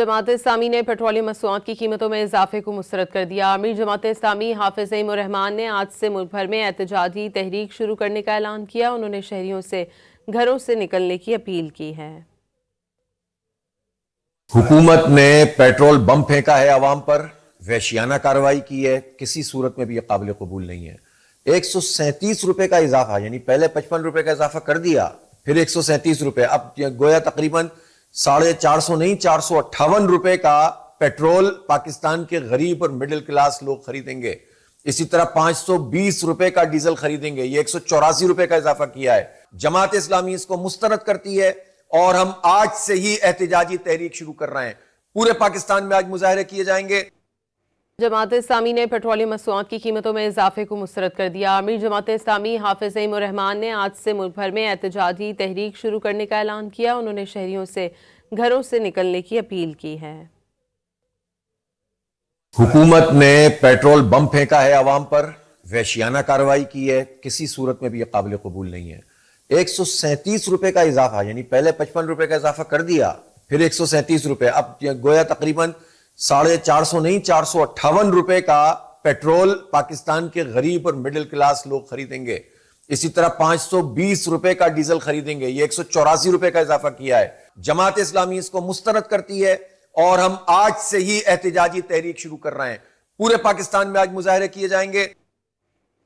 جماعت اسلامی نے پیٹرولیم مصنوعات کی قیمتوں میں اضافے کو مسترد کر دیا۔ امیر جماعت اسلامی حافظ نعیم الرحمان نے آج سے ملک بھر میں احتجاجی تحریک شروع کرنے کا اعلان کیا۔ انہوں نے شہریوں سے گھروں سے نکلنے کی اپیل کی ہے۔ حکومت نے پیٹرول بم پھینکا ہے عوام پر، وحشیانہ کارروائی کی ہے، کسی صورت میں بھی یہ قابل قبول نہیں ہے۔ 137 روپے کا اضافہ، یعنی پہلے 55 روپے کا اضافہ کر دیا، پھر 137 روپے، اب گویا تقریباً 450 نہیں 458 روپے کا پیٹرول پاکستان کے غریب اور مڈل کلاس لوگ خریدیں گے۔ اسی طرح 520 روپے کا ڈیزل خریدیں گے۔ یہ 184 روپے کا اضافہ کیا ہے۔ جماعت اسلامی اس کو مسترد کرتی ہے اور ہم آج سے ہی احتجاجی تحریک شروع کر رہے ہیں۔ پورے پاکستان میں آج مظاہرے کیے جائیں گے۔ جماعت اسلامی نے پیٹرولیم مصنوعات کی قیمتوں میں اضافے کو مسترد کر دیا۔ امیر جماعت اسلامی حافظ نعیم الرحمان نے آج سے ملک بھر میں احتجاجی تحریک شروع کرنے کا اعلان کیا۔ انہوں نے شہریوں سے گھروں سے نکلنے کی اپیل کی ہے۔ حکومت نے پیٹرول بم پھینکا ہے عوام پر، وحشیانہ کارروائی کی ہے، کسی صورت میں بھی یہ قابل قبول نہیں ہے۔ 137 روپے کا اضافہ، یعنی پہلے 55 روپے کا اضافہ کر دیا، پھر 137 روپے، اب گویا تقریباً 450 نہیں 458 روپے کا پیٹرول پاکستان کے غریب اور مڈل کلاس لوگ خریدیں گے۔ اسی طرح 520 روپے کا ڈیزل خریدیں گے۔ یہ 184 روپے کا اضافہ کیا ہے۔ جماعت اسلامی اس کو مسترد کرتی ہے اور ہم آج سے ہی احتجاجی تحریک شروع کر رہے ہیں۔ پورے پاکستان میں آج مظاہرے کیے جائیں گے۔